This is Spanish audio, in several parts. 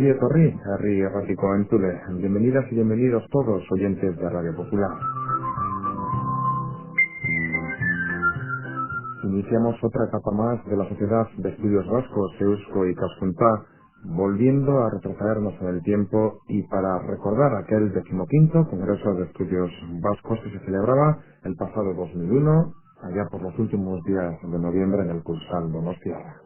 Ongi etorri, herri erratiko entzule. Bienvenidas y bienvenidos todos, oyentes de Radio Popular. Iniciamos otra etapa más de la Sociedad de Estudios Vascos, Eusko y Ikaskuntza, volviendo a retrocedernos en el tiempo y para recordar aquel 15º Congreso de Estudios Vascos que se celebraba el pasado 2001, allá por los últimos días de noviembre en el Cursal Donostiarra.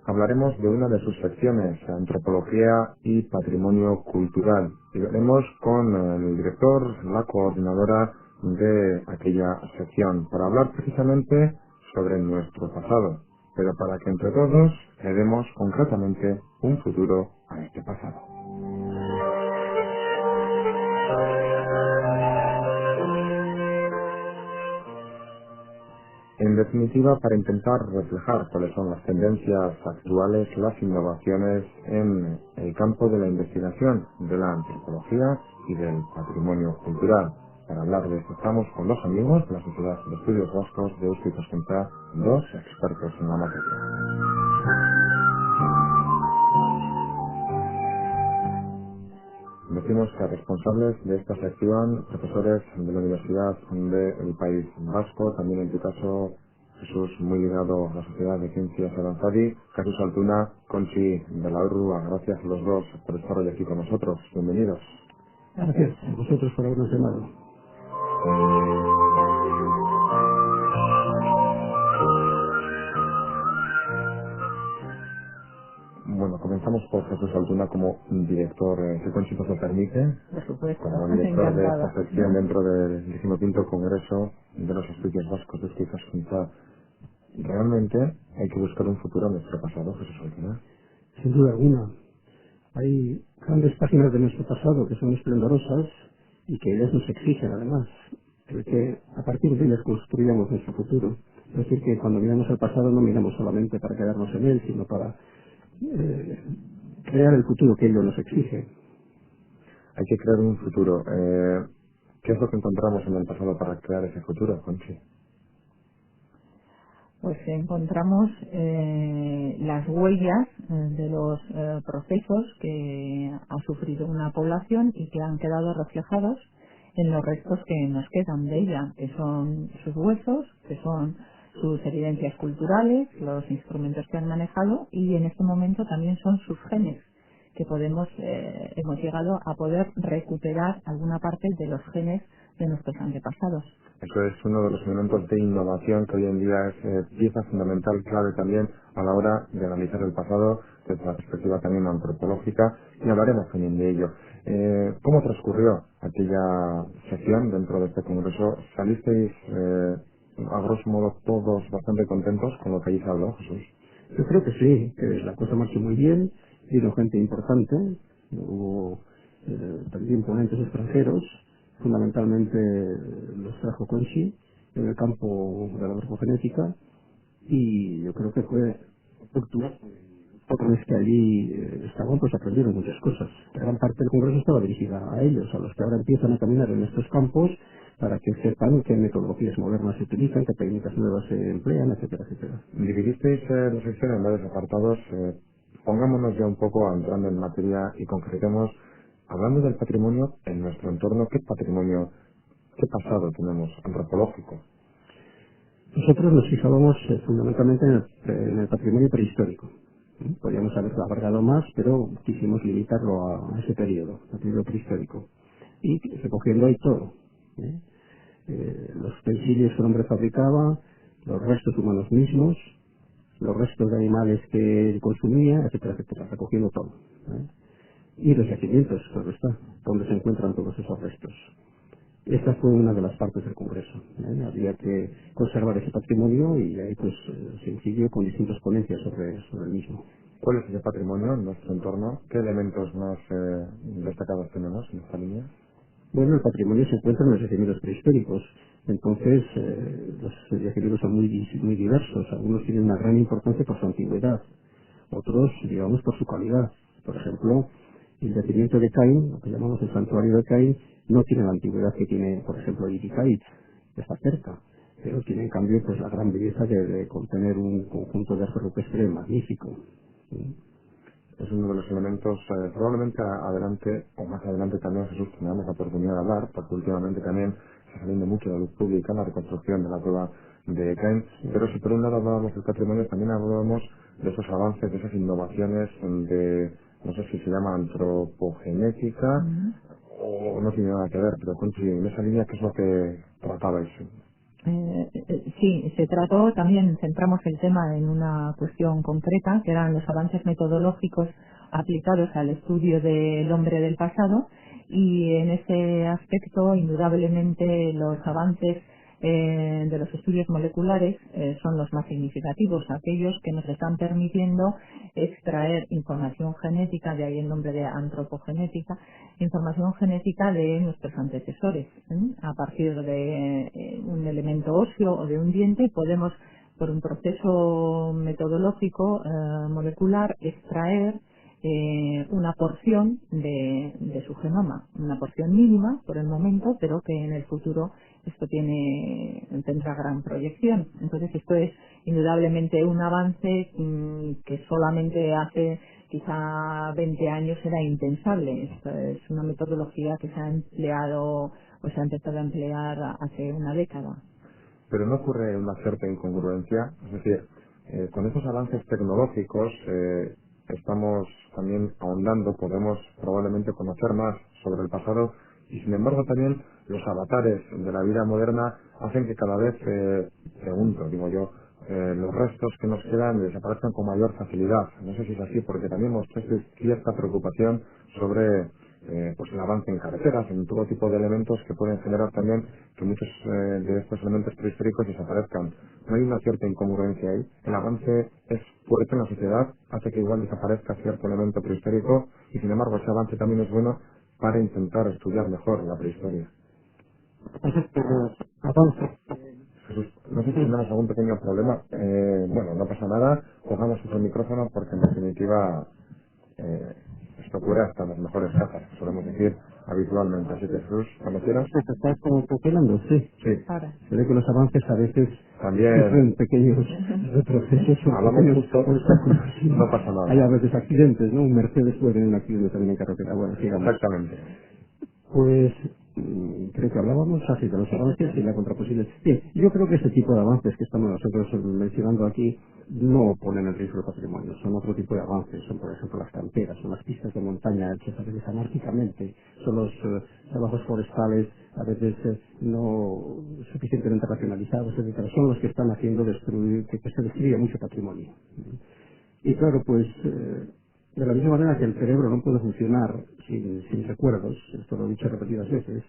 Hablaremos de una de sus secciones, Antropología y Patrimonio Cultural, y veremos con el director, la coordinadora de aquella sección, para hablar precisamente sobre nuestro pasado, pero para que entre todos le demos concretamente un futuro a este pasado. En definitiva, para intentar reflejar cuáles son las tendencias actuales, las innovaciones en el campo de la investigación, de la antropología y del patrimonio cultural. Para hablar de esto estamos con dos amigos de la Sociedad de Estudios Vascos de Eusko y Ikaskuntza, dos expertos en la materia. Decimos que responsables de esta sección, profesores de la Universidad del País Vasco, también en tu caso, Jesús, muy ligado a la Sociedad de Ciencias Aranzadi, Jesús Altuna, Conchi de la Urrua, gracias a los dos por estar hoy aquí con nosotros. Bienvenidos. Gracias a vosotros por habernos llamado. Bueno, comenzamos por Jesús Altuna como director, si Conchi nos lo permite, Por supuesto, como director de encantada. esta sección dentro del 15º Congreso de los Estudios Vascos de Eusko y Ikaskuntza. Realmente hay que buscar un futuro a nuestro pasado, Jesús Altuna. Sin duda alguna. Hay grandes páginas de nuestro pasado que son esplendorosas y que ellas nos exigen además. Pero que a partir de ellas construyamos nuestro futuro. Es decir, que cuando miramos al pasado no miramos solamente para quedarnos en él, sino para crear el futuro que ello nos exige. Hay que crear un futuro. ¿Qué es lo que encontramos en el pasado para crear ese futuro, Conchi? Pues encontramos las huellas de los procesos que ha sufrido una población y que han quedado reflejados en los restos que nos quedan de ella, que son sus huesos, que son sus evidencias culturales, los instrumentos que han manejado y en este momento también son sus genes, que hemos llegado a poder recuperar alguna parte de los genes de nuestros antepasados. Eso es uno de los elementos de innovación que hoy en día es pieza fundamental, clave también a la hora de analizar el pasado desde la perspectiva también antropológica y hablaremos también de ello. ¿Cómo transcurrió aquella sesión dentro de este congreso? ¿Salisteis a grosso modo todos bastante contentos con lo que allí se habló, Jesús? Yo creo que sí, que la cosa marchó muy bien, vino gente importante, hubo también ponentes extranjeros, fundamentalmente los trajo Conchi en el campo de la morfogenética y yo creo que fue fructuoso. Los que allí estaban pues aprendieron muchas cosas. Gran parte del congreso estaba dirigida a ellos, a los que ahora empiezan a caminar en estos campos para que sepan qué metodologías modernas se utilizan, qué técnicas nuevas se emplean, etcétera, etcétera. Dividisteis la sección en varios apartados. Pongámonos ya un poco entrando en materia y concretemos, hablando del patrimonio en nuestro entorno, ¿qué patrimonio, qué pasado tenemos antropológico? Nosotros nos fijábamos fundamentalmente en el patrimonio prehistórico. Podríamos haberlo abarcado más, pero quisimos limitarlo a ese periodo, al periodo prehistórico. Y recogiendo ahí todo. Los utensilios que el hombre fabricaba, los restos humanos mismos, los restos de animales que consumía, etcétera, etcétera, recogiendo todo. Y los yacimientos, claro está, donde se encuentran todos esos restos. Esta fue una de las partes del Congreso. Había que conservar ese patrimonio y ahí pues se incidió con distintas ponencias sobre el mismo. ¿Cuál es ese patrimonio en nuestro entorno? ¿Qué elementos más destacados tenemos en esta línea? Bueno, el patrimonio se encuentra en los yacimientos prehistóricos. Entonces, los yacimientos son muy diversos. Algunos tienen una gran importancia por su antigüedad. Otros, digamos, por su calidad. Por ejemplo, El yacimiento de Caín, lo que llamamos el santuario de Caín, no tiene la antigüedad que tiene, por ejemplo, Irikait, que está cerca, pero tiene en cambio pues la gran belleza de contener un conjunto de arte rupestre magnífico. ¿Sí? Es uno de los elementos, probablemente adelante, o más adelante también, Jesús, tengamos la oportunidad de hablar, porque últimamente también está saliendo mucho de la luz pública la reconstrucción de la cueva de Caín, pero si por un lado hablábamos del patrimonio, también hablábamos de esos avances, de esas innovaciones de, no sé si se llama antropogenética, o no tiene nada que ver, pero en esa línea, ¿qué es lo que tratabais? Sí, se trató también, centramos el tema en una cuestión concreta, que eran los avances metodológicos aplicados al estudio del hombre del pasado, y en ese aspecto, indudablemente, los avances de los estudios moleculares son los más significativos, aquellos que nos están permitiendo extraer información genética, de ahí el nombre de antropogenética, información genética de nuestros antecesores. A partir de un elemento óseo o de un diente podemos, por un proceso metodológico molecular, extraer una porción de su genoma, una porción mínima por el momento, pero que en el futuro esto tendrá gran proyección. Entonces esto es indudablemente un avance que solamente hace quizá 20 años era impensable. Esto es una metodología que se ha empleado o se ha empezado a emplear hace una década. Pero no ocurre una cierta incongruencia, es decir, con esos avances tecnológicos estamos también ahondando, podemos probablemente conocer más sobre el pasado, y sin embargo también los avatares de la vida moderna hacen que cada vez, pregunto, digo yo, los restos que nos quedan desaparezcan con mayor facilidad. No sé si es así, porque también mostraste cierta preocupación sobre pues el avance en carreteras, en todo tipo de elementos que pueden generar también que muchos de estos elementos prehistóricos desaparezcan. ¿No hay una cierta incongruencia ahí? El avance es fuerte en la sociedad, hace que igual desaparezca cierto elemento prehistórico, y sin embargo ese avance también es bueno para intentar estudiar mejor la prehistoria. Jesús, no sé si tenemos algún pequeño problema. Bueno, no pasa nada, cojamos otro micrófono porque en definitiva esto ocurre hasta en las mejores casas, solemos decir habitualmente. Así que Jesús, cuando quieras. ¿Estás congelando? Sí. Sí. Ahora. Se ve que los avances a veces También sufren pequeños retrocesos o hablamos pequeños justo, obstáculos. no pasa nada. Hay a veces accidentes, ¿no? Un Mercedes puede tener un accidente también en carretera. Bueno, sigamos. Exactamente. Pues creo que hablábamos así de los avances y la contraposición. Bien, yo creo que ese tipo de avances que estamos nosotros mencionando aquí no ponen en riesgo el patrimonio, son otro tipo de avances, son por ejemplo las canteras, son las pistas de montaña hechas a veces anárquicamente, son los trabajos forestales a veces no suficientemente racionalizados, etcétera, son los que están haciendo destruir, que se destruye mucho patrimonio. Y claro, pues de la misma manera que el cerebro no puede funcionar sin recuerdos, esto lo he dicho repetidas veces,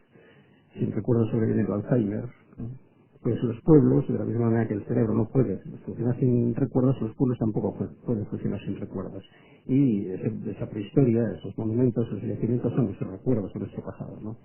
sin recuerdos sobreviene el Alzheimer, ¿no? Pues los pueblos, de la misma manera que el cerebro no puede funcionar sin recuerdos, los pueblos tampoco pueden funcionar sin recuerdos. Y esa prehistoria, esos monumentos, esos yacimientos son nuestros recuerdos de nuestro pasado, ¿no?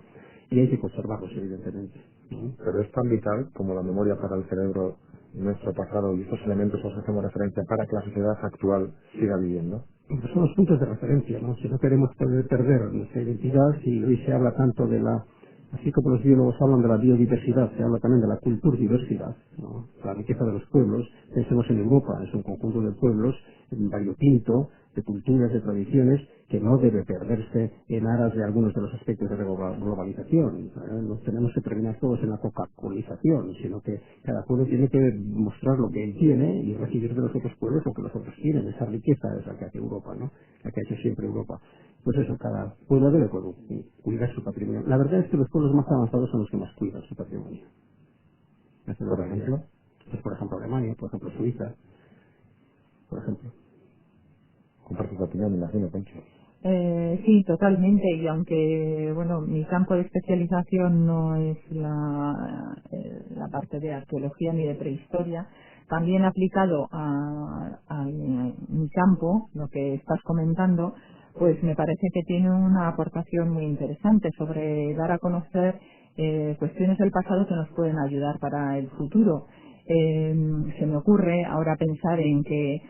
Y hay que conservarlos, evidentemente, ¿no? Pero es tan vital como la memoria para el cerebro, nuestro pasado, y estos elementos los hacemos referencia para que la sociedad actual siga viviendo. Pues son los puntos de referencia, ¿no? Si no queremos perder nuestra identidad, si hoy se habla tanto de la, así como los biólogos hablan de la biodiversidad, se habla también de la culturdiversidad, ¿no? La riqueza de los pueblos. Pensemos en Europa, es un conjunto de pueblos variopinto, de culturas, de tradiciones, que no debe perderse en aras de algunos de los aspectos de la globalización. No tenemos que terminar todos en la coca-colización, sino que cada pueblo tiene que mostrar lo que él tiene y recibir de los otros pueblos lo que los otros tienen. Esa riqueza es la que hace Europa, ¿no? La que ha hecho siempre Europa. Pues eso, cada pueblo debe cuidar su patrimonio. La verdad es que los pueblos más avanzados son los que más cuidan su patrimonio. Por ejemplo, pues por ejemplo Alemania, por ejemplo Suiza, por ejemplo. Comparte tu opinión, me imagino, Pencho. Sí, totalmente. Y aunque, bueno, mi campo de especialización no es la parte de arqueología ni de prehistoria, también aplicado a mi campo, lo que estás comentando, pues me parece que tiene una aportación muy interesante sobre dar a conocer cuestiones del pasado que nos pueden ayudar para el futuro. Se me ocurre ahora pensar en que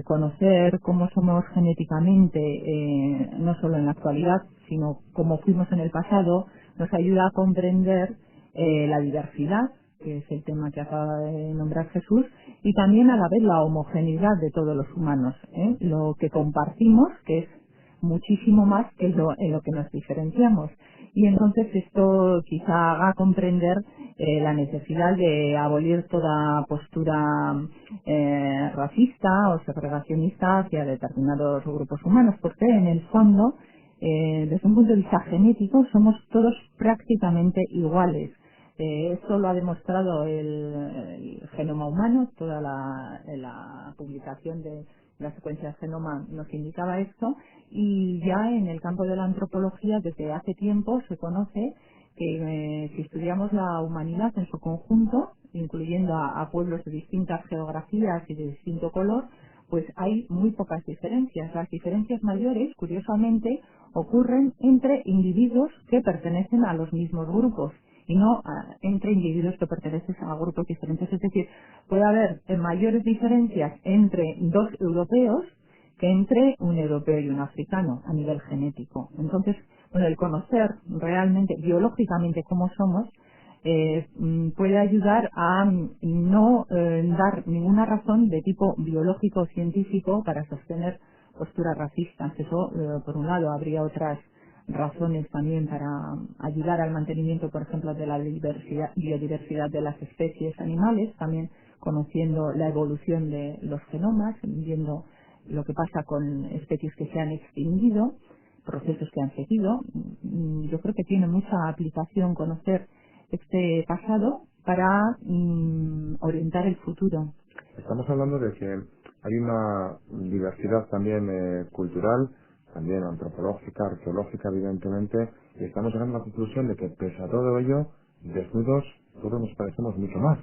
conocer cómo somos genéticamente, no solo en la actualidad, sino cómo fuimos en el pasado, nos ayuda a comprender la diversidad, que es el tema que acaba de nombrar Jesús, y también a la vez la homogeneidad de todos los humanos, lo que compartimos, que es muchísimo más que en lo que nos diferenciamos. Y entonces esto quizá haga comprender la necesidad de abolir toda postura racista o segregacionista hacia determinados grupos humanos, porque en el fondo, desde un punto de vista genético, somos todos prácticamente iguales. Esto lo ha demostrado el genoma humano, toda la publicación de la secuencia del genoma nos indicaba esto, y ya en el campo de la antropología desde hace tiempo se conoce que si estudiamos la humanidad en su conjunto, incluyendo a pueblos de distintas geografías y de distinto color, pues hay muy pocas diferencias. Las diferencias mayores, curiosamente, ocurren entre individuos que pertenecen a los mismos grupos y no entre individuos que pertenecen a grupos diferentes. Es decir, puede haber mayores diferencias entre dos europeos que entre un europeo y un africano a nivel genético. Entonces, bueno, el conocer realmente biológicamente cómo somos puede ayudar a no dar ninguna razón de tipo biológico o científico para sostener posturas racistas. Eso, por un lado, habría otras razones también para ayudar al mantenimiento, por ejemplo, de la biodiversidad de las especies animales, también conociendo la evolución de los genomas, viendo lo que pasa con especies que se han extinguido, procesos que han seguido. Yo creo que tiene mucha aplicación conocer este pasado para orientar el futuro. Estamos hablando de que hay una diversidad también cultural, también antropológica, arqueológica, evidentemente, y estamos llegando a la conclusión de que, pese a todo ello, desnudos todos nos parecemos mucho más.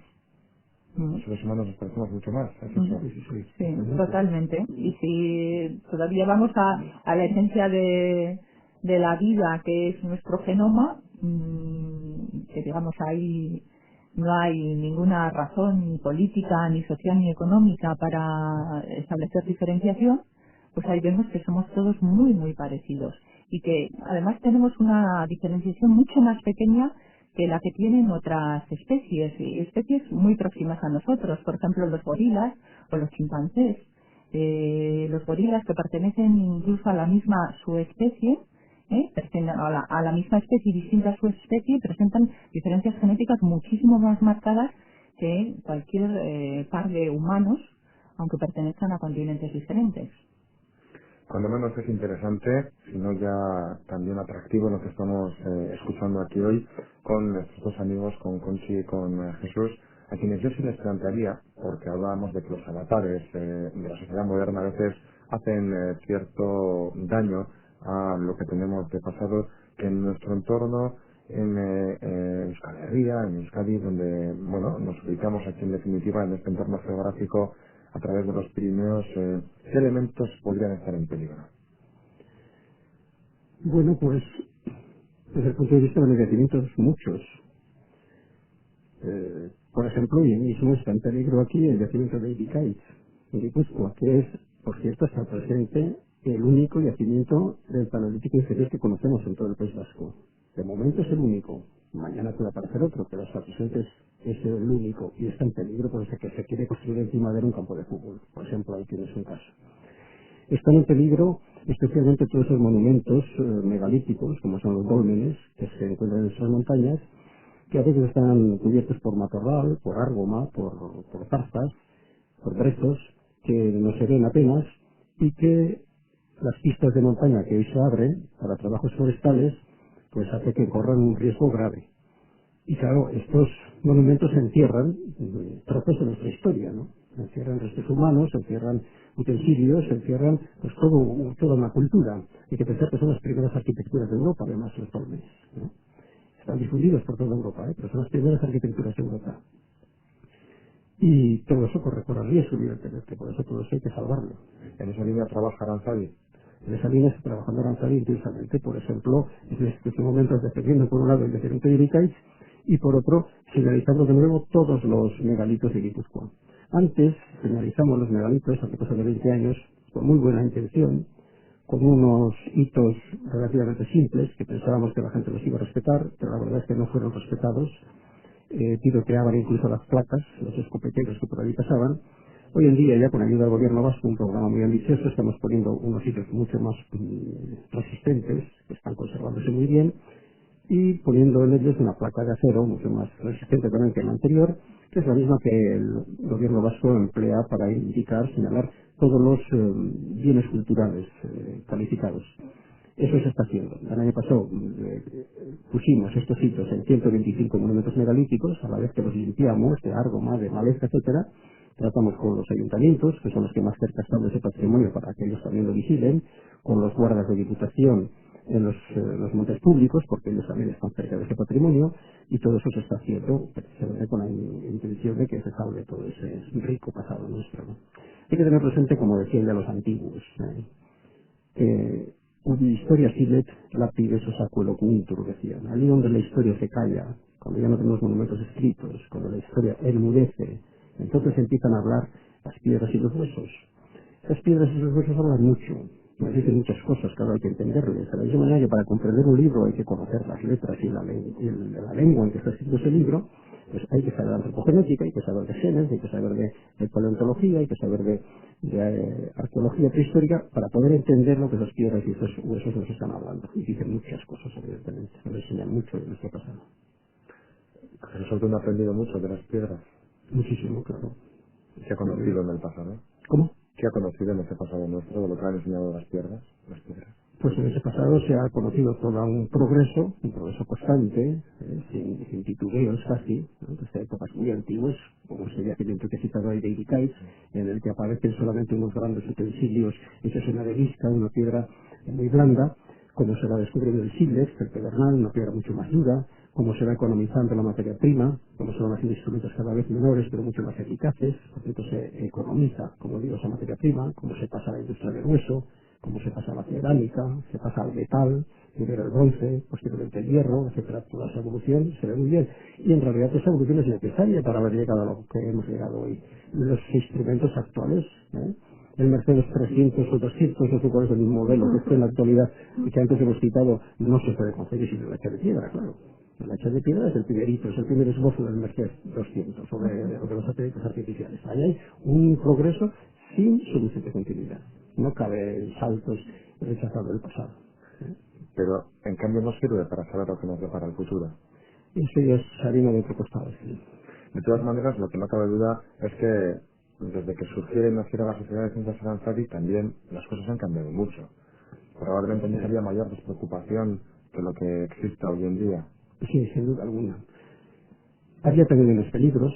Los seres humanos nos parecemos mucho más. ¿Es eso? Sí, totalmente. Y si todavía vamos a la esencia de la vida, que es nuestro genoma, que digamos ahí no hay ninguna razón ni política, ni social, ni económica para establecer diferenciación, pues ahí vemos que somos todos muy, muy parecidos. Y que además tenemos una diferenciación mucho más pequeña que la que tienen otras especies, y especies muy próximas a nosotros, por ejemplo los gorilas o los chimpancés. Los gorilas, que pertenecen incluso a la misma subespecie, a la misma especie y distinta subespecie, presentan diferencias genéticas muchísimo más marcadas que cualquier par de humanos, aunque pertenezcan a continentes diferentes. Cuando menos es interesante, sino ya también atractivo lo que estamos escuchando aquí hoy con nuestros dos amigos, con Conchi y con Jesús, a quienes yo sí les plantearía, porque hablábamos de que los avatares de la sociedad moderna a veces hacen cierto daño a lo que tenemos de pasado, que en nuestro entorno, en Euskal Herria, en Euskadi, donde bueno nos ubicamos aquí en definitiva en este entorno geográfico a través de los Pirineos, ¿qué elementos podrían estar en peligro? Bueno, pues desde el punto de vista de los yacimientos, muchos. Por ejemplo, hoy mismo está en peligro aquí el yacimiento de Ibicaiz, en Guipúzcoa, que es, por cierto, hasta el presente el único yacimiento del Paleolítico inferior que conocemos en todo el País Vasco. De momento es el único. Mañana puede aparecer otro, pero hasta el presente es el único y está en peligro por eso que se quiere construir encima de él un campo de fútbol. Por ejemplo, ahí tienes un caso. Están en peligro especialmente todos esos monumentos megalíticos, como son los dólmenes, que se encuentran en esas montañas, que a veces están cubiertos por matorral, por árgoma, por zarzas, por brezos, que no se ven apenas, y que las pistas de montaña que hoy se abren para trabajos forestales, pues hace que corran un riesgo grave. Y claro, estos monumentos encierran trozos de nuestra historia, ¿no? Encierran restos humanos, encierran utensilios, encierran pues toda una cultura. Hay que pensar que son las primeras arquitecturas de Europa, además, los dólmenes, ¿no? Están difundidos por toda Europa, pero son las primeras arquitecturas de Europa. Y todo eso corre riesgo, evidentemente, por eso todo eso hay que salvarlo. En esa línea trabaja Aranzadi. En esa línea está trabajando Aranzadi intensamente, por ejemplo, en este momento defendiendo por un lado el yacimiento de Ibicaiz y por otro, señalizando de nuevo todos los megalitos de Guipúzcoa. Antes señalizamos los megalitos, hace cosa de 20 años, con muy buena intención, con unos hitos relativamente simples, que pensábamos que la gente los iba a respetar, pero la verdad es que no fueron respetados. Tiroteaban incluso las placas, los escopeteros que por ahí pasaban. Hoy en día, ya con ayuda del gobierno vasco, un programa muy ambicioso, estamos poniendo unos hitos mucho más resistentes, que están conservándose muy bien, y poniendo en ellos una placa de acero mucho más resistente también que la anterior, que es la misma que el gobierno vasco emplea para indicar, señalar todos los bienes culturales calificados. Eso se está haciendo. El año pasado pusimos estos hitos en 125 monumentos megalíticos, a la vez que los limpiamos de argoma, de maleza, etcétera. Tratamos con los ayuntamientos, que son los que más cerca están de ese patrimonio, para que ellos también lo vigilen, con los guardas de diputación en los montes públicos, porque ellos también están cerca de ese patrimonio, y todo eso se está haciendo precisamente con la intención de que se salve todo ese rico pasado nuestro, ¿no? Hay que tener presente, como decían ya los antiguos, historia silet lapide sosacuelo cultur, decían. Allí donde la historia se calla, cuando ya no tenemos monumentos escritos, cuando la historia enmudece, entonces empiezan a hablar las piedras y los huesos. Las piedras y los huesos hablan mucho, nos dicen muchas cosas, claro, hay que entenderles. De la misma manera que para comprender un libro hay que conocer las letras y la lengua en que está escrito ese libro, pues hay que saber de antropogenética, hay que saber de genes, hay que saber de paleontología, hay que saber de arqueología prehistórica para poder entender lo que esas piedras y esos huesos nos están hablando. Y dicen muchas cosas, evidentemente, nos enseñan mucho de nuestro pasado. Nosotros hemos aprendido mucho de las piedras. Muchísimo, claro. ¿Qué ha conocido en el pasado? ¿Cómo? ¿Qué ha conocido en ese pasado nuestro de lo que han enseñado las piedras? Las piedras. Pues en ese pasado se ha conocido todo un progreso constante, sin titubeos casi, ¿no? Desde épocas muy antiguas, como ese yacimiento que he citado ahí de Iricay, en el que aparecen solamente unos grandes utensilios hechos en arenisca, una piedra muy blanda, como se va descubriendo el sílex, el pedernal, una piedra mucho más dura, cómo se va economizando la materia prima, cómo se van haciendo instrumentos cada vez menores pero mucho más eficaces, por cierto se economiza, como digo, esa materia prima, cómo se pasa a la industria del hueso, cómo se pasa a la cerámica, se pasa al metal, primero el bronce, posteriormente el hierro, etcétera. Toda esa evolución se ve muy bien. Y en realidad esa evolución es necesaria para haber llegado a lo que hemos llegado hoy. Los instrumentos actuales, el Mercedes 300 o 200, no sé cuál es el modelo que esté en la actualidad y que antes hemos citado, no se puede conseguir sin el hacha de piedra, claro. El hacha de piedra es el primerito, es el primer esbozo del Mercedes 200 o de los satélites artificiales. Ahí hay un progreso sin solución de continuidad. No cabe saltos rechazados del pasado. Pero, en cambio, nos sirve para saber lo que nos depara el futuro. Eso ya es harina de otro costado, sí. De todas maneras, lo que no cabe duda es que desde que surgiera y naciera la Sociedad de Ciencias Aranzadi también las cosas han cambiado mucho. Probablemente no había mayor despreocupación que lo que existe hoy en día. Sí, sin duda alguna. Había también menos peligros,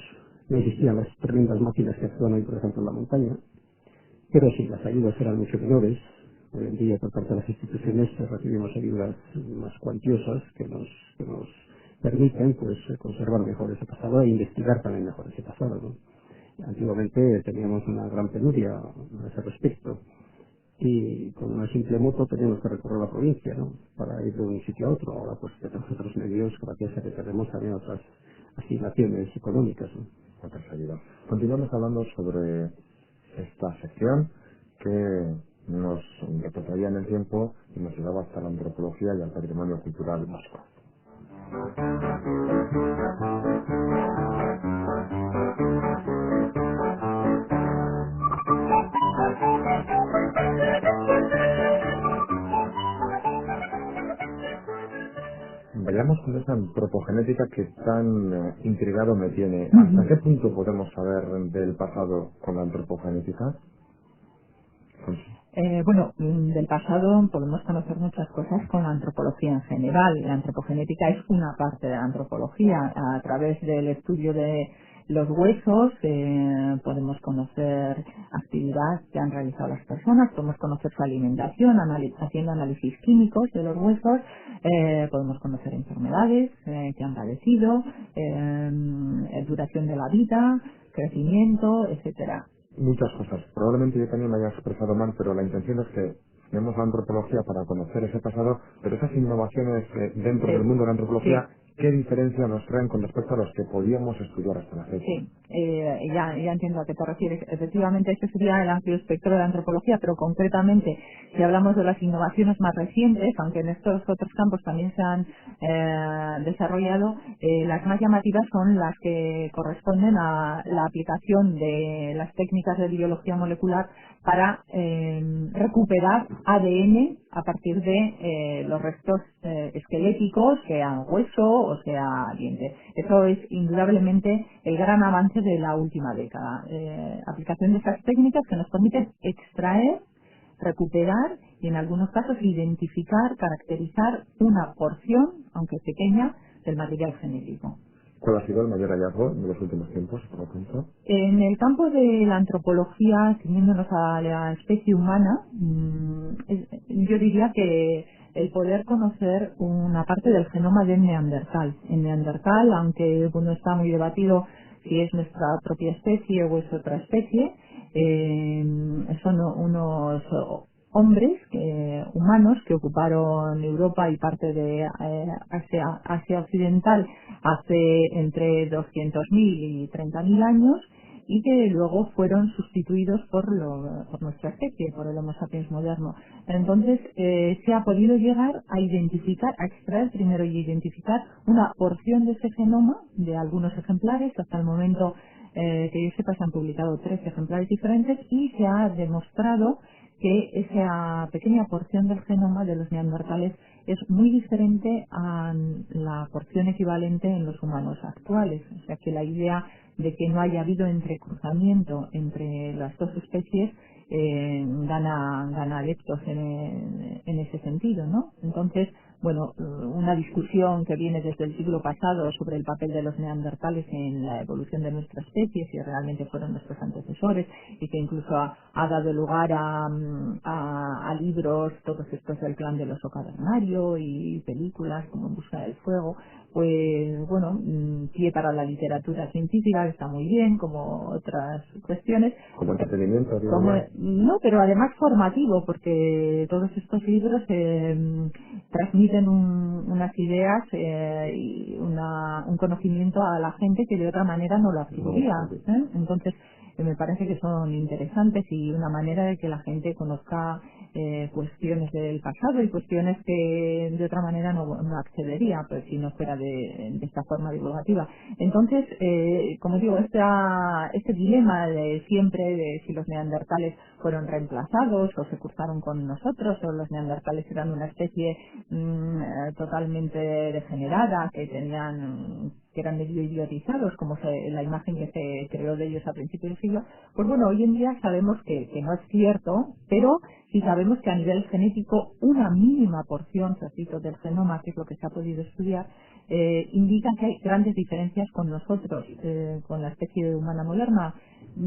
no existían las tremendas máquinas que actúan hoy, por ejemplo, en la montaña, pero sí, las ayudas eran mucho menores. Hoy en día, por parte de las instituciones, recibimos ayudas más cuantiosas que nos permiten pues conservar mejor ese pasado e investigar también mejor ese pasado, ¿no? Antiguamente teníamos una gran penuria a ese respecto y con una simple moto teníamos que recorrer la provincia, ¿no? Para ir de un sitio a otro. Ahora pues tenemos otros medios, gracias a que tenemos también otras asignaciones económicas, ¿no? Otras ayudas. Continuamos hablando sobre esta sección que nos retrocedía en el tiempo y nos llevaba hasta la antropología y al patrimonio cultural vasco. Vayamos con esa antropogenética que tan intrigado me tiene. ¿Hasta qué punto podemos saber del pasado con la antropogenética? Del pasado podemos conocer muchas cosas con la antropología en general. La antropogenética es una parte de la antropología. A través del estudio de los huesos podemos conocer actividad que han realizado las personas, podemos conocer su alimentación, haciendo análisis químicos de los huesos, podemos conocer enfermedades que han padecido, duración de la vida, crecimiento, etcétera. Muchas cosas. Probablemente yo también me haya expresado mal, pero la intención es que tenemos la antropología para conocer ese pasado, pero esas innovaciones dentro del mundo de la antropología ¿qué diferencia nos traen con respecto a los que podíamos estudiar hasta la fecha? Sí, ya entiendo a qué te refieres. Efectivamente, este sería el amplio espectro de la antropología, pero concretamente, si hablamos de las innovaciones más recientes, aunque en estos otros campos también se han desarrollado, las más llamativas son las que corresponden a la aplicación de las técnicas de biología molecular para recuperar ADN a partir de los restos esqueléticos, sea hueso o sea diente. Eso es indudablemente el gran avance de la última década. Aplicación de esas técnicas que nos permiten extraer, recuperar y en algunos casos identificar, caracterizar una porción, aunque pequeña, del material genético. ¿Cuál ha sido el mayor hallazgo de los últimos tiempos, por lo tanto? En el campo de la antropología, ciñéndonos a la especie humana, yo diría que el poder conocer una parte del genoma de Neandertal. En Neandertal, aunque bueno, está muy debatido si es nuestra propia especie o es otra especie, son unos hombres humanos que ocuparon Europa y parte de Asia Occidental hace entre 200.000 y 30.000 años y que luego fueron sustituidos por nuestra especie, por el Homo sapiens moderno. Entonces se ha podido llegar a identificar, a extraer primero y identificar una porción de ese genoma de algunos ejemplares. Hasta el momento que yo sepa se han publicado 3 ejemplares diferentes y se ha demostrado que esa pequeña porción del genoma de los neandertales es muy diferente a la porción equivalente en los humanos actuales. O sea que la idea de que no haya habido entrecruzamiento entre las dos especies gana adeptos en ese sentido, ¿no? Entonces, bueno, una discusión que viene desde el siglo pasado sobre el papel de los neandertales en la evolución de nuestra especie, si realmente fueron nuestros antecesores, y que incluso ha dado lugar a libros, todos estos del clan del oso cavernario y películas como En busca del fuego, pues bueno, pie para la literatura científica, está muy bien, como otras cuestiones. Como entretenimiento, digamos. No, pero además formativo, porque todos estos libros transmiten unas ideas y un conocimiento a la gente que de otra manera no lo adquiriría. Entonces, me parece que son interesantes y una manera de que la gente conozca cuestiones del pasado y cuestiones que de otra manera no accedería, pues si no fuera de esta forma divulgativa. Entonces, como digo, este dilema de siempre de si los neandertales fueron reemplazados o se cruzaron con nosotros o los neandertales eran una especie totalmente degenerada, que eran medio idiotizados, como la imagen que se creó de ellos a principios del siglo, pues bueno, hoy en día sabemos que no es cierto, pero sí sabemos que a nivel genético una mínima porción, del genoma, que es lo que se ha podido estudiar, indica que hay grandes diferencias con nosotros, con la especie humana moderna.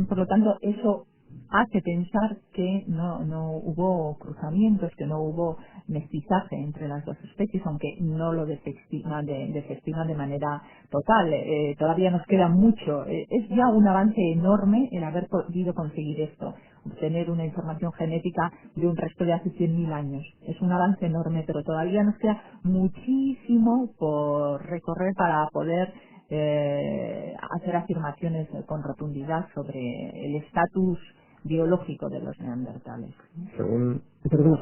Por lo tanto, eso hace pensar que no hubo cruzamientos, que no hubo mestizaje entre las dos especies, aunque no lo desestiman de manera total. Todavía nos queda mucho. Es ya un avance enorme el haber podido conseguir esto, obtener una información genética de un resto de hace 100.000 años. Es un avance enorme, pero todavía nos queda muchísimo por recorrer para poder hacer afirmaciones con rotundidad sobre el estatus biológico de los neandertales. Perdón,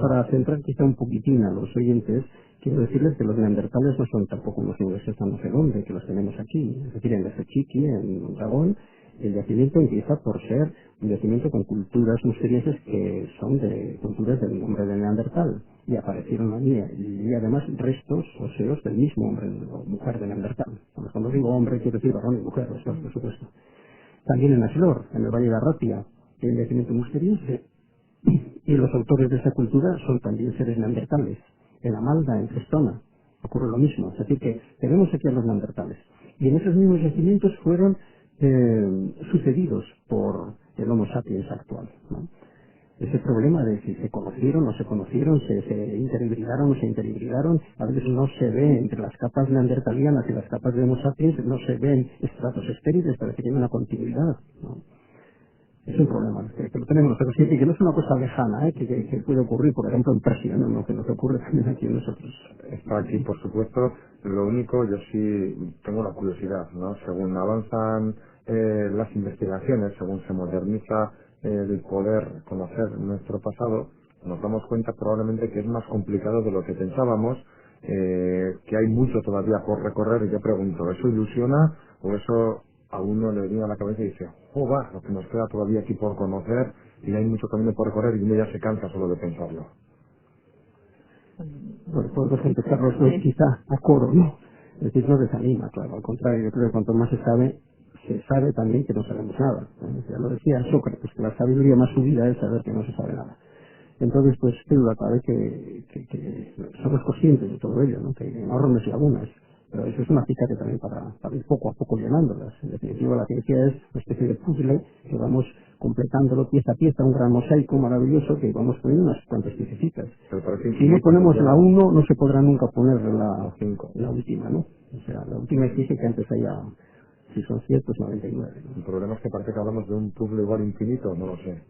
para centrar quizá un poquitín a los oyentes, quiero decirles que los neandertales no son tampoco unos nubes que están no sé dónde, que los tenemos aquí, es decir, en Lesechiqui, en Dragón, el yacimiento empieza por ser un yacimiento con culturas misteriosas que son de culturas del hombre de Neandertal, y aparecieron allí, y además restos óseos del mismo hombre o mujer de Neandertal. Cuando digo hombre quiero decir varón y mujer, eso por supuesto. También en Aslor, en el Valle de Arratia, el yacimiento misterioso, y los autores de esa cultura son también seres neandertales. En Amalda, en Gestona, ocurre lo mismo. Es decir, que tenemos aquí a los neandertales. Y en esos mismos yacimientos fueron sucedidos por el Homo sapiens actual, ¿no? Ese problema de si se conocieron o se conocieron, se interhibridaron o se interhibridaron, a veces no se ve entre las capas neandertalianas y las capas de Homo sapiens, no se ven estratos estériles, parece que hay una continuidad, ¿no? Eso un problema, que lo tenemos nosotros y que no es una cosa lejana, que puede ocurrir, por ejemplo, en Persia, ¿no? Que nos ocurre también aquí en nosotros. Está aquí, por supuesto. Lo único, yo sí tengo la curiosidad, ¿no? Según avanzan las investigaciones, según se moderniza el poder conocer nuestro pasado, nos damos cuenta probablemente que es más complicado de lo que pensábamos, que hay mucho todavía por recorrer. Y yo pregunto, ¿eso ilusiona o eso a uno le viene a la cabeza y dice, va, lo que nos queda todavía aquí por conocer y hay mucho camino por recorrer y uno ya se cansa solo de pensarlo? Bueno, podemos empezar los dos quizá a coro, ¿no? Es decir, no desanima, claro, al contrario, yo creo que cuanto más se sabe también que no sabemos nada. Ya lo decía Sócrates, que la sabiduría más subida es saber que no se sabe nada. Entonces, pues, qué duda cabe que somos conscientes de todo ello, ¿no? Que hay enormes lagunas, pero eso es una cita que también para ir poco a poco llenándolas. En definitiva, la ciencia es una especie de puzzle que vamos completándolo pieza a pieza, un gran mosaico maravilloso que vamos poniendo unas cuantas piececitas. Si no ponemos la 1, no se podrá nunca poner la 5, la última, ¿no? O sea, la última exige que antes haya, si son ciertos, 99, ¿no? El problema es que parece que hablamos de un puzzle igual infinito, no lo sé.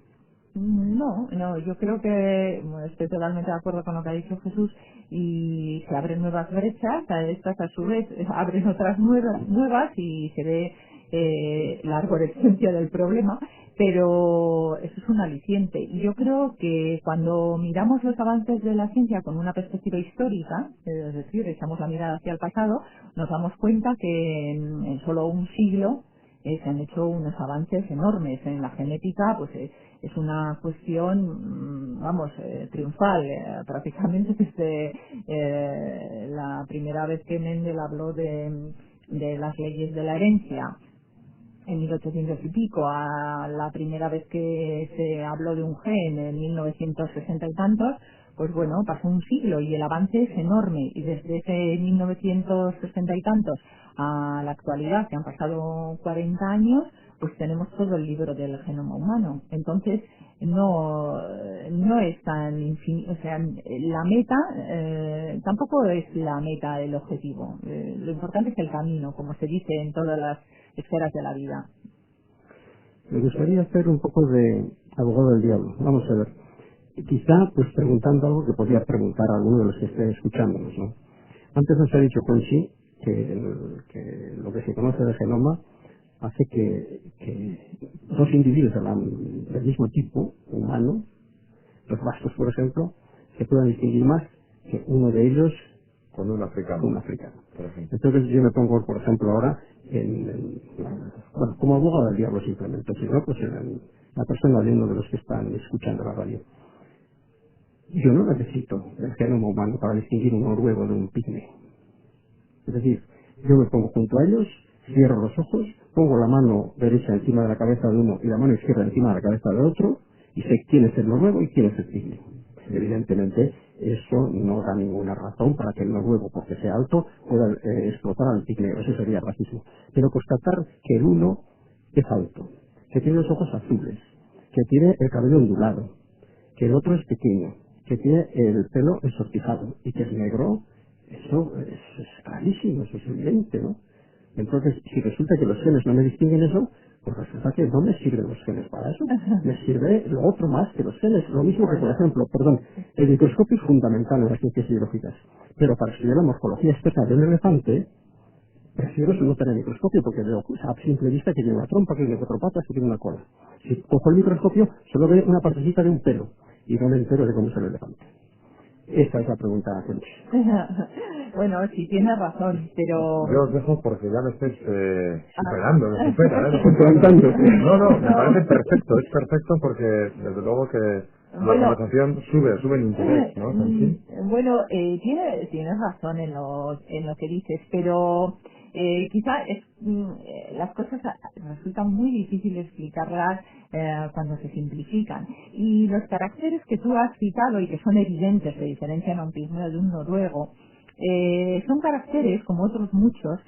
No, yo creo que estoy totalmente de acuerdo con lo que ha dicho Jesús, y se abren nuevas brechas, a estas a su vez abren otras nuevas y se ve la arborescencia del problema, pero eso es un aliciente. Y yo creo que cuando miramos los avances de la ciencia con una perspectiva histórica, es decir, echamos la mirada hacia el pasado, nos damos cuenta que en solo un siglo se han hecho unos avances enormes. En la genética, pues es una cuestión, triunfal, prácticamente desde la primera vez que Mendel habló de las leyes de la herencia en 1800 y pico, a la primera vez que se habló de un gen en 1960 y tantos, pues bueno, pasó un siglo y el avance es enorme, y desde ese 1960 y tantos a la actualidad, que han pasado 40 años, pues tenemos todo el libro del genoma humano. Entonces, no es tan infinito, o sea, la meta tampoco es la meta el objetivo. Lo importante es el camino, como se dice en todas las esferas de la vida. Me gustaría hacer un poco de abogado del diablo. Vamos a ver. Quizá, pues preguntando algo que podría preguntar a alguno de los que estén escuchándonos, ¿no? Antes nos ha dicho Conchi que lo que se conoce del genoma hace que dos individuos del mismo tipo, humano, los vascos, por ejemplo, se puedan distinguir más que uno de ellos con un africano. Por ejemplo. Entonces yo me pongo, por ejemplo, ahora como abogado del diablo simplemente, si no, pues la persona de uno de los que están escuchando la radio. Yo no necesito el genoma humano para distinguir un noruego de un pigmeo. Es decir, yo me pongo junto a ellos, cierro los ojos, pongo la mano derecha encima de la cabeza de uno y la mano izquierda encima de la cabeza de otro, y sé quién es el noruego y quién es el pigmeo. Evidentemente, eso no da ninguna razón para que el noruego, porque sea alto, pueda explotar al pigmeo. Eso sería racismo. Pero constatar que el uno es alto, que tiene los ojos azules, que tiene el cabello ondulado, que el otro es pequeño, que tiene el pelo ensortijado y que es negro, eso es clarísimo, eso es evidente, ¿no? Entonces, si resulta que los genes no me distinguen eso, pues resulta que no me sirven los genes para eso. Me sirve lo otro más que los genes. Lo mismo que, por ejemplo, el microscopio es fundamental en las ciencias biológicas, pero para estudiar la morfología externa de un elefante, prefiero no tener microscopio, porque veo a simple vista que tiene una trompa, que tiene cuatro patas, que tiene una cola. Si cojo el microscopio, solo veo una partecita de un pelo, y no me entero de cómo es el elefante. Esa es la pregunta a hacer. Bueno, sí, tienes razón, pero... Yo os dejo porque ya me estáis superando, me supera, me parece perfecto, es perfecto porque desde luego que la conversación sube en interés, ¿no? Bueno, tienes razón en lo que dices, pero quizá las cosas resultan muy difíciles explicarlas cuando se simplifican. Y los caracteres que tú has citado y que son evidentes, se diferencian a un pigmeo de un noruego, son caracteres, como otros muchos,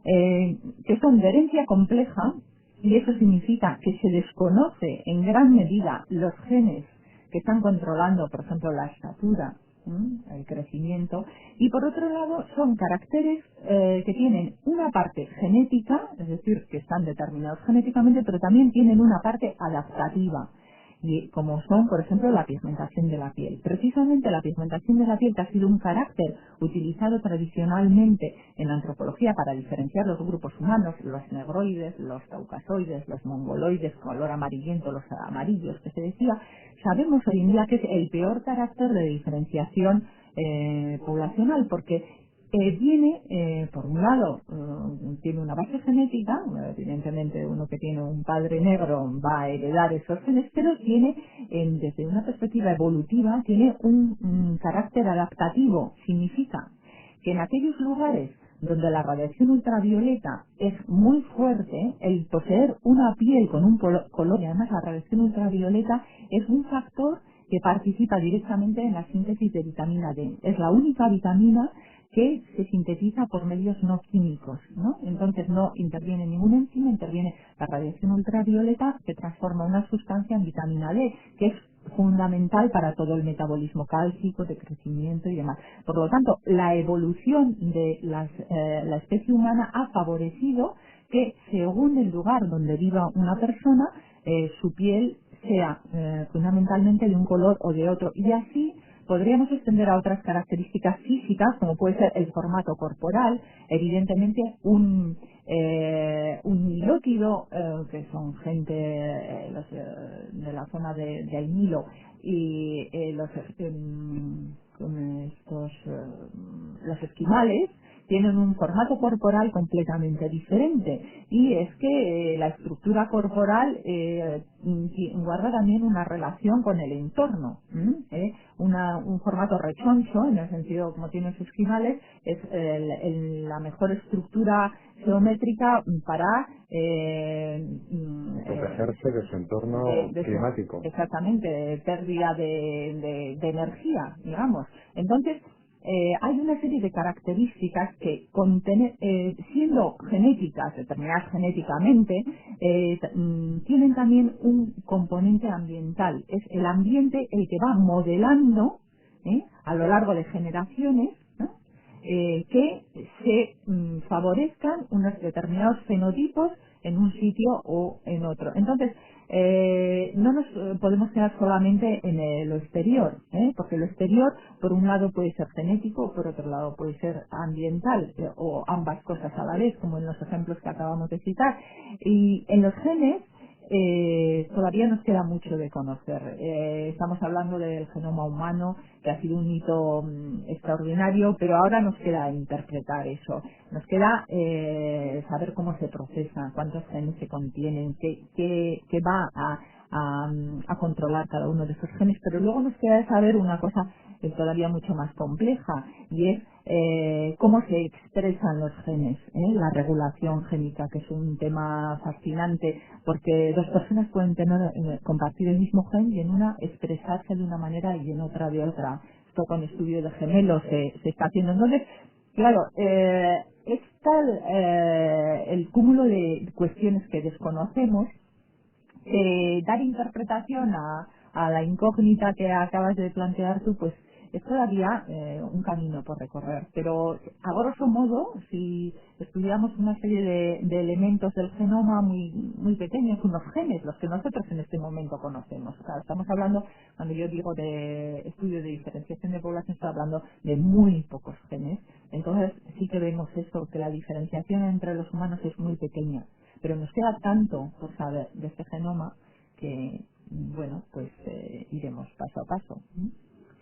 que son de herencia compleja, y eso significa que se desconoce en gran medida los genes que están controlando, por ejemplo, la estatura el crecimiento, y por otro lado son caracteres que tienen una parte genética, es decir, que están determinados genéticamente, pero también tienen una parte adaptativa, y como son, por ejemplo, la pigmentación de la piel. Precisamente la pigmentación de la piel, que ha sido un carácter utilizado tradicionalmente en la antropología para diferenciar los grupos humanos, los negroides, los caucasoides, los mongoloides, color amarillento, los amarillos, que se decía, sabemos hoy en día que es el peor carácter de diferenciación poblacional, porque viene, por un lado, tiene una base genética, evidentemente uno que tiene un padre negro va a heredar esos genes, pero tiene, desde una perspectiva evolutiva, tiene un carácter adaptativo. Significa que en aquellos lugares donde la radiación ultravioleta es muy fuerte, el poseer una piel con un color, y además la radiación ultravioleta es un factor que participa directamente en la síntesis de vitamina D. Es la única vitamina que se sintetiza por medios no químicos, ¿no? Entonces no interviene ninguna enzima, interviene la radiación ultravioleta que transforma una sustancia en vitamina D, que es fundamental para todo el metabolismo cálcico, de crecimiento y demás. Por lo tanto, la evolución de la especie humana ha favorecido que, según el lugar donde viva una persona, su piel sea fundamentalmente de un color o de otro, y así podríamos extender a otras características físicas, como puede ser el formato corporal. Evidentemente, un nilótido, que son gente de la zona del Nilo, y los esquimales, tienen un formato corporal completamente diferente, y es que la estructura corporal guarda también una relación con el entorno. Un formato rechoncho, en el sentido como tienen sus esquimales, es la mejor estructura geométrica para protegerse de su entorno climático. Exactamente, pérdida de energía, digamos. Entonces, hay una serie de características que, siendo genéticas, determinadas genéticamente, tienen también un componente ambiental. Es el ambiente el que va modelando a lo largo de generaciones, ¿no? Que se favorezcan unos determinados fenotipos en un sitio o en otro. Entonces, no nos podemos quedar solamente en lo exterior, porque lo exterior, por un lado, puede ser genético, por otro lado, puede ser ambiental, o ambas cosas a la vez, como en los ejemplos que acabamos de citar. Y en los genes, todavía nos queda mucho de conocer. Estamos hablando del genoma humano, que ha sido un hito extraordinario, pero ahora nos queda interpretar eso. Nos queda saber cómo se procesa, cuántos genes se contienen, qué va a controlar cada uno de esos genes, pero luego nos queda saber una cosa todavía mucho más compleja, y es cómo se expresan los genes, la regulación génica, que es un tema fascinante, porque dos personas pueden compartir el mismo gen, y en una expresarse de una manera y en otra de otra. Esto con estudio de gemelos se está haciendo. Entonces, claro, es tal el cúmulo de cuestiones que desconocemos, dar interpretación a la incógnita que acabas de plantear tú, pues es todavía un camino por recorrer. Pero a grosso modo, si estudiamos una serie de elementos del genoma muy pequeños, unos genes, los que nosotros en este momento conocemos. O sea, estamos hablando, cuando yo digo de estudio de diferenciación de población, estoy hablando de muy pocos genes. Entonces sí que vemos eso, que la diferenciación entre los humanos es muy pequeña. Pero nos queda tanto por saber de este genoma que, bueno, pues iremos paso a paso.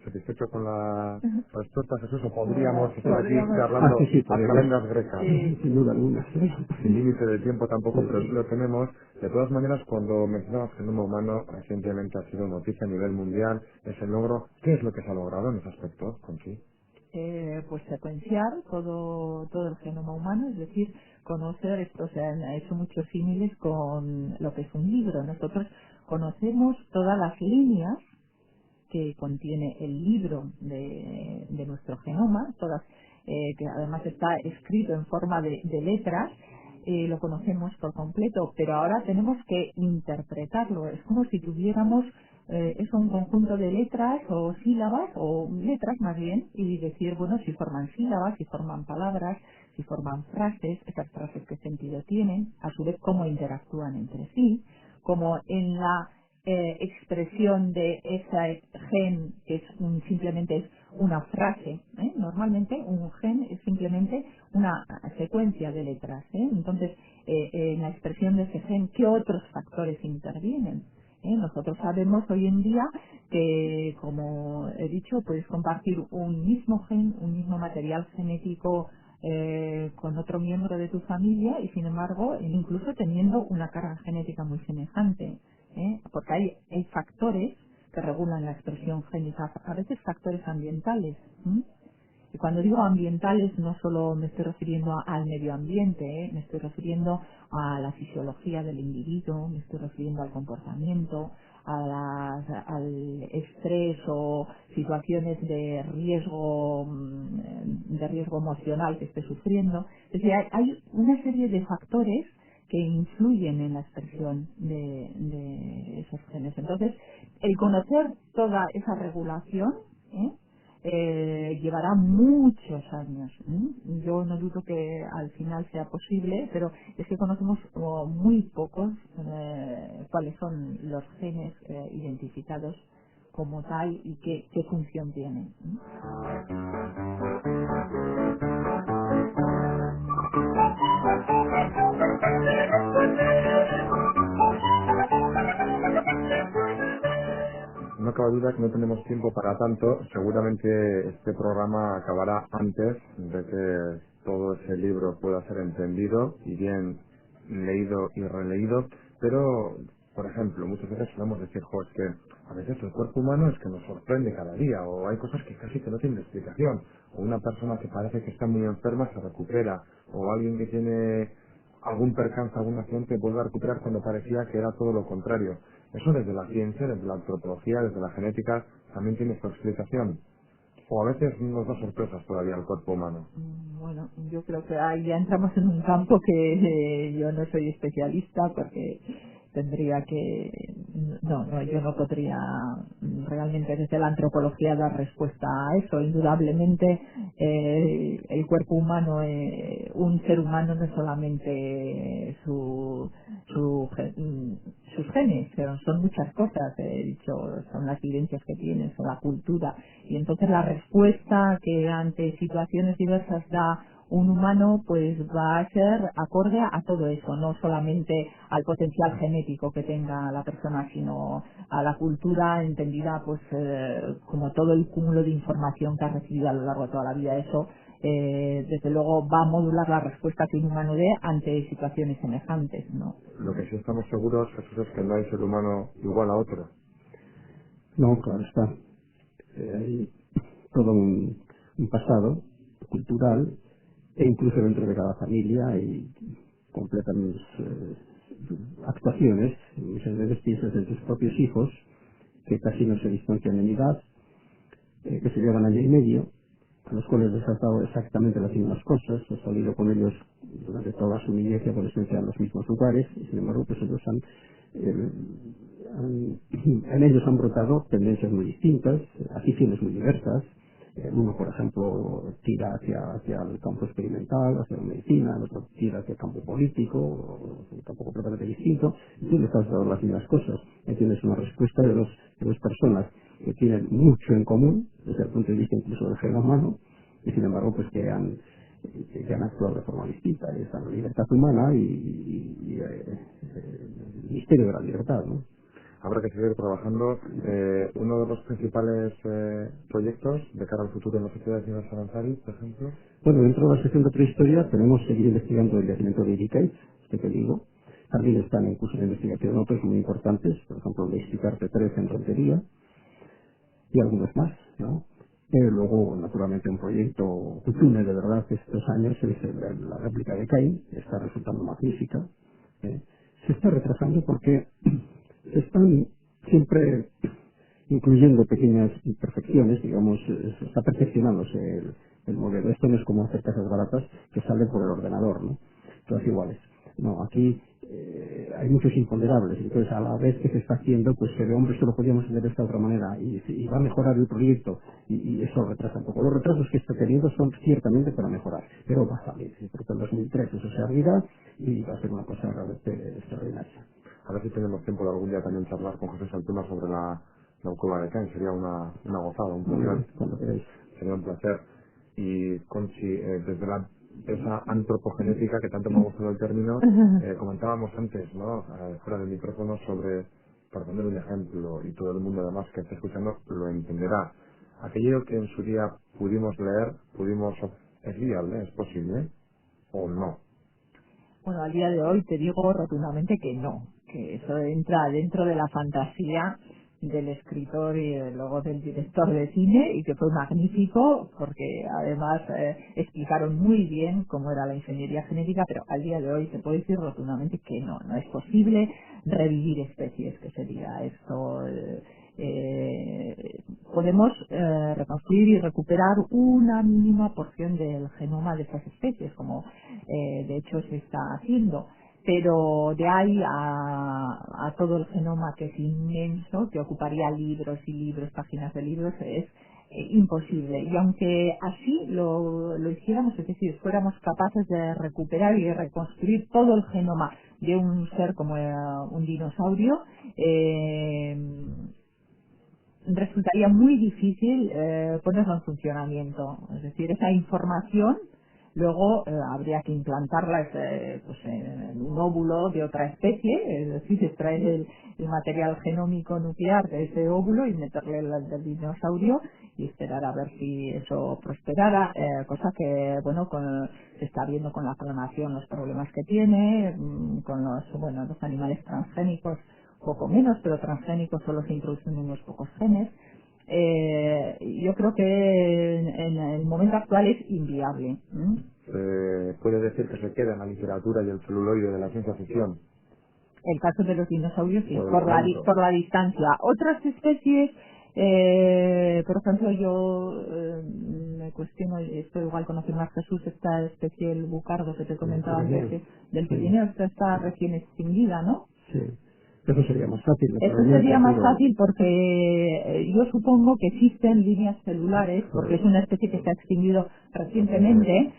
¿Satisfecho con la respuesta, Jesús? ¿O podríamos estar aquí podríamos- charlando sí, a calendas grecas? sin duda alguna. Sin límite de tiempo tampoco, pero sí lo tenemos. De todas maneras, cuando mencionabas genoma humano, recientemente ha sido noticia a nivel mundial ese logro. ¿Qué es lo que se ha logrado en ese aspecto, Conchi? Pues secuenciar todo el genoma humano, es decir, conocer esto. Se han hecho muchos símiles con lo que es un libro. Nosotros conocemos todas las líneas que contiene el libro de nuestro genoma, todas, que además está escrito en forma de letras. Lo conocemos por completo, pero ahora tenemos que interpretarlo. Es como si tuviéramos es un conjunto de letras o sílabas, o letras más bien, y decir, bueno, si forman sílabas, si forman palabras, si forman frases, esas frases qué sentido tienen, a su vez cómo interactúan entre sí, como en la expresión de ese gen, que es simplemente es una frase. Normalmente un gen es simplemente una secuencia de letras. Entonces, en la expresión de ese gen, ¿qué otros factores intervienen? Nosotros sabemos hoy en día que, como he dicho, puedes compartir un mismo gen, un mismo material genético con otro miembro de tu familia y, sin embargo, incluso teniendo una carga genética muy semejante. Porque hay factores que regulan la expresión génica, a veces factores ambientales. Y cuando digo ambientales no solo me estoy refiriendo al medio ambiente, me estoy refiriendo a la fisiología del individuo, me estoy refiriendo al comportamiento, al estrés o situaciones de riesgo emocional que esté sufriendo. Es decir, hay una serie de factores que influyen en la expresión de esos genes. Entonces, el conocer toda esa regulación llevará muchos años. Yo no dudo que al final sea posible, pero es que conocemos muy pocos cuáles son los genes identificados como tal y qué función tienen. No cabe duda que no tenemos tiempo para tanto. Seguramente este programa acabará antes de que todo ese libro pueda ser entendido y bien leído y releído. Pero, por ejemplo, muchas veces solemos decir, es que a veces el cuerpo humano es que nos sorprende cada día, o hay cosas que casi que no tienen explicación, o una persona que parece que está muy enferma se recupera, o alguien que tiene algún percance, algún accidente vuelve a recuperar cuando parecía que era todo lo contrario. Eso desde la ciencia, desde la antropología, desde la genética, también tiene su explicación. O a veces nos da sorpresas todavía el cuerpo humano. Bueno, yo creo que ahí ya entramos en un campo que yo no soy especialista porque tendría que... No, yo no podría realmente desde la antropología dar respuesta a eso. Indudablemente el cuerpo humano, un ser humano no es solamente sus genes, pero son muchas cosas, he dicho, son las vivencias que tienen, son la cultura, y entonces la respuesta que ante situaciones diversas da un humano pues va a ser acorde a todo eso, no solamente al potencial genético que tenga la persona, sino a la cultura entendida pues como todo el cúmulo de información que ha recibido a lo largo de toda la vida. Eso desde luego va a modular la respuesta que un humano dé ante situaciones semejantes, ¿no? Lo que sí estamos seguros, Jesús, es que no hay ser humano igual a otro. No, claro está. Hay todo un pasado cultural e incluso dentro de cada familia hay completas actuaciones, muchas veces piensas en tus propios hijos que casi no se distancian en edad, que se llevan año y medio, a los cuales les has dado exactamente las mismas cosas, has salido con ellos durante toda su niñez y adolescencia en los mismos lugares, y sin embargo pues ellos en ellos han brotado tendencias muy distintas, aficiones muy diversas. Uno, por ejemplo, tira hacia el campo experimental, hacia la medicina, el otro tira hacia el campo político, un campo completamente distinto, y tú le estás dando las mismas cosas. Tienes una respuesta de dos personas que tienen mucho en común, desde el punto de vista incluso del género humano, y sin embargo, pues que han actuado de forma distinta. Está la libertad humana y el misterio de la libertad, ¿no? Habrá que seguir trabajando. Uno de los principales proyectos de cara al futuro en la sociedad de Aranzadi, por ejemplo. Bueno, dentro de la sección de prehistoria tenemos seguir investigando el yacimiento de Iriquéis, que digo. También están en curso de investigación otros muy importantes, por ejemplo, el de Isticarte 3 en Rentería y algunos más, ¿no? Luego, naturalmente, un proyecto Cutune, de verdad, que estos años es la réplica de Cain, que está resultando magnífica. Se está retrasando porque se están siempre incluyendo pequeñas imperfecciones, digamos, se está perfeccionándose el modelo. Esto no es como hacer casas baratas que salen por el ordenador, ¿no? Todas iguales. No, aquí hay muchos imponderables. Entonces, a la vez que se está haciendo, pues se ve, hombre, esto lo podríamos hacer de esta otra manera y va a mejorar el proyecto y eso retrasa un poco. Los retrasos que está teniendo son ciertamente para mejorar, pero va a salir. Porque en 2003 eso se abrirá y va a ser una cosa realmente extraordinaria. A ver si tenemos tiempo de algún día también charlar con José Saltuna sobre la cueva de Caen. Sería una gozada, un placer. Cuando queráis. Sería un placer. Y Conchi, desde esa antropogenética, que tanto me ha gustado el término, comentábamos antes, ¿no? Fuera del micrófono, sobre, para poner un ejemplo, y todo el mundo además que esté escuchando lo entenderá. Aquello que en su día pudimos leer, ¿es viable? ¿Es posible? ¿O no? Bueno, al día de hoy te digo rotundamente que no, que eso entra dentro de la fantasía del escritor y luego del director de cine, y que fue magnífico porque además explicaron muy bien cómo era la ingeniería genética, pero al día de hoy se puede decir rotundamente que no es posible revivir especies, que sería esto. Podemos reconstruir y recuperar una mínima porción del genoma de estas especies, como de hecho se está haciendo, pero de ahí a todo el genoma, que es inmenso, que ocuparía libros y libros, páginas de libros, es imposible. Y aunque así lo hiciéramos, es decir, fuéramos capaces de recuperar y reconstruir todo el genoma de un ser como un dinosaurio, resultaría muy difícil ponerlo en funcionamiento. Es decir, esa información luego habría que implantarla pues en un óvulo de otra especie, es decir, extraer el material genómico nuclear de ese óvulo y meterle el del dinosaurio y esperar a ver si eso prosperara, cosa que, bueno, se está viendo con la clonación los problemas que tiene, con los animales transgénicos poco menos, pero transgénicos solo se introducen unos pocos genes. Yo creo que en el momento actual es inviable. Puede decir que se queda en la literatura y el celuloide de la ciencia ficción. El caso de los dinosaurios, sí, por la distancia. Otras especies, por ejemplo, yo me cuestiono, esto igual conoce más Jesús, esta especie, el bucardo que te comentaba antes, del Pirineo, está recién extinguida, ¿no? Sí. Eso sería más fácil. Eso sería más fácil porque yo supongo que existen líneas celulares, porque es una especie que se ha extinguido recientemente,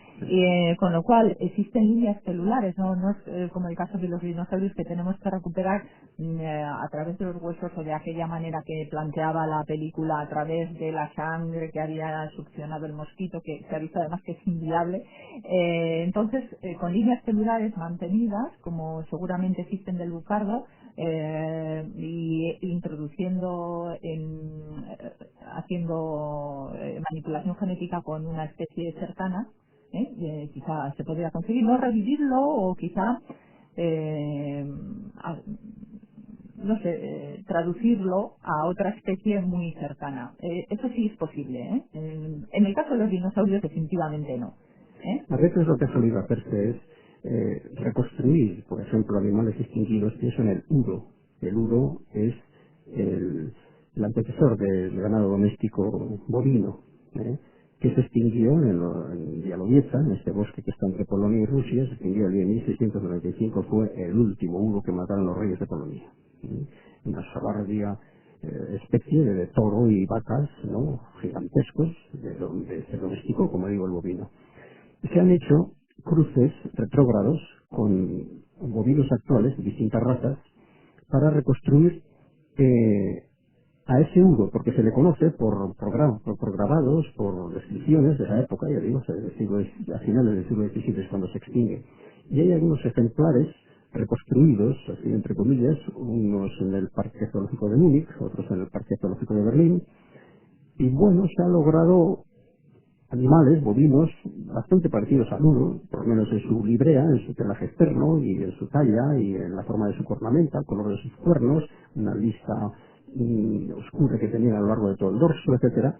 con lo cual existen líneas celulares, no es como el caso de los dinosaurios, que tenemos que recuperar a través de los huesos, o de aquella manera que planteaba la película, a través de la sangre que había succionado el mosquito, que se ha visto además que es inviable. Entonces, con líneas celulares mantenidas, como seguramente existen del bucardo, y introduciendo haciendo manipulación genética con una especie cercana, quizá se podría conseguir no revivirlo, o quizá traducirlo a otra especie muy cercana. Eso sí es posible, en el caso de los dinosaurios definitivamente no. A veces lo que ha solido hacerse es reconstruir, por ejemplo, animales extinguidos. Pienso en el uro. El uro es el antecesor del ganado doméstico bovino, que se extinguió en Bialowieza, en este bosque que está entre Polonia y Rusia. Se extinguió el día 1695, fue el último uro que mataron los reyes de Polonia. Una soberbia especie de toro y vacas, ¿no?, gigantescos, de se domesticó, como digo, el bovino. Se han hecho cruces retrógrados con bovinos actuales de distintas razas para reconstruir a ese uro, porque se le conoce por grabados, por descripciones de la época, ya digo, a finales del siglo XVII es cuando se extingue. Y hay algunos ejemplares reconstruidos, así entre comillas, unos en el Parque Zoológico de Múnich, otros en el Parque Zoológico de Berlín, y bueno, se ha logrado animales, bovinos, bastante parecidos al uro, por lo menos en su librea, en su pelaje externo y en su talla y en la forma de su cornamenta, el color de sus cuernos, una lista oscura que tenían a lo largo de todo el dorso, etcétera.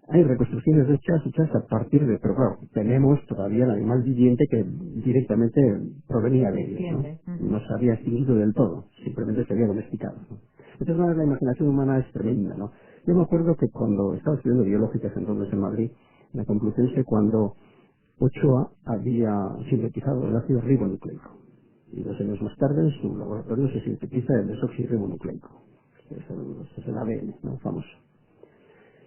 Hay reconstrucciones hechas a partir de, pero claro, tenemos todavía el animal viviente que directamente provenía de ellos, ¿no? No se había extinguido del todo, simplemente se había domesticado, ¿no? Entonces, la imaginación humana es tremenda, ¿no? Yo me acuerdo que cuando estaba estudiando biológicas entonces en Madrid, la Complutense, cuando Ochoa había sintetizado el ácido ribonucleico. Y 2 años más tarde, en su laboratorio se sintetiza el desoxirribonucleico, que es el ADN, ¿no? Famoso.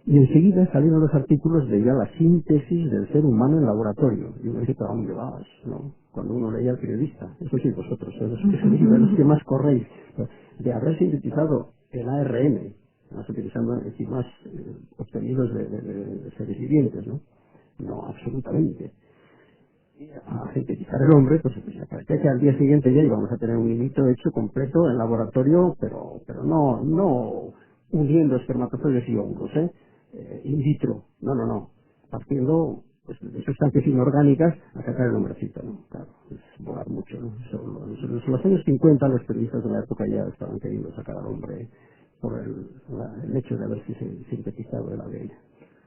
Y enseguida salieron los artículos de ya la síntesis del ser humano en laboratorio. Y uno dice, ¿para dónde vas? ¿No? Cuando uno leía al periodista, eso sí, vosotros, los que más corréis, de haber sintetizado el ARN, más utilizando enzimas obtenidos de seres vivientes, ¿no? No, absolutamente. A sintetizar el hombre, pues parecía que al día siguiente ya íbamos a tener un inito hecho completo en laboratorio, pero no uniendo espermatozoides y óvulos, in vitro, no, partiendo pues, de sustancias inorgánicas a sacar el hombrecito, ¿no? Claro, es volar mucho, ¿no? En los años 50 los periodistas de la época ya estaban queriendo sacar al hombre por el hecho de haberse sintetizado el ADN.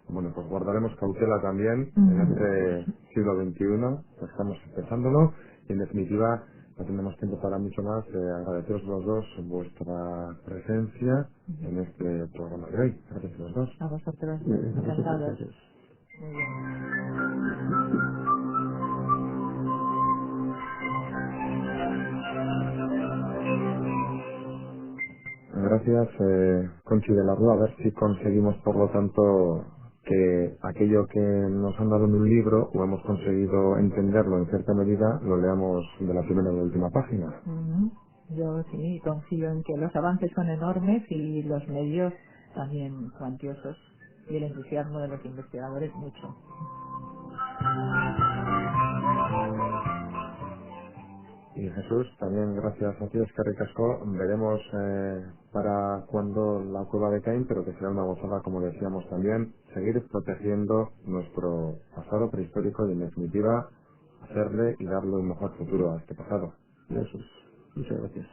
Bueno, pues guardaremos cautela también en este siglo XXI, estamos empezándolo y en definitiva no tenemos tiempo para mucho más. Agradeceros los dos vuestra presencia en este programa de hoy. Gracias a los dos. A vosotros, Gracias. encantados. Muy bien. Gracias, Conchi de la Rúa. A ver si conseguimos, por lo tanto, que aquello que nos han dado en un libro o hemos conseguido entenderlo en cierta medida, lo leamos de la primera a la última página. Yo sí confío en que los avances son enormes y los medios también cuantiosos y el entusiasmo de los investigadores mucho. Y Jesús, también gracias a ti, Eskerrik asko. Veremos para cuándo la cueva de Caín, pero que será una gozada, como decíamos también, seguir protegiendo nuestro pasado prehistórico y, en definitiva, hacerle y darle un mejor futuro a este pasado. Jesús, muchas gracias.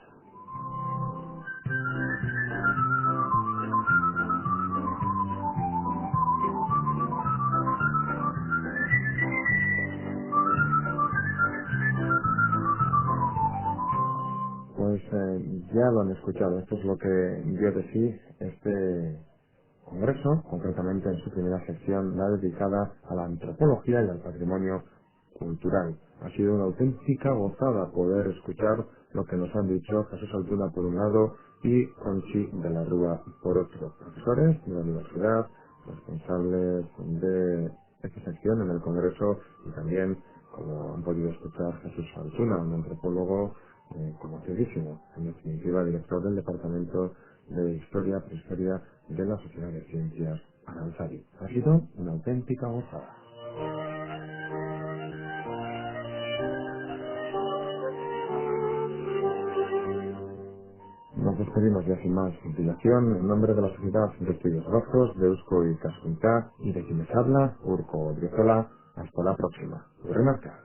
Pues ya lo han escuchado. Esto es lo que dio de sí este congreso, concretamente en su primera sección, la dedicada a la antropología y al patrimonio cultural. Ha sido una auténtica gozada poder escuchar lo que nos han dicho Jesús Altuna por un lado y Conchi de la Rúa por otro. Profesores de la universidad, responsables de esta sección en el congreso y también, como han podido escuchar, Jesús Altuna, un antropólogo conocidísimo, en definitiva director del Departamento de Historia, Prehistoria de la Sociedad de Ciencias Aranzadi. Ha sido una auténtica gozada. Nos despedimos ya sin más dilación en nombre de la Sociedad de Estudios Vascos de Eusko y Cascuntá y de quien les habla, Urko Odriozola. Hasta la próxima. Remarca.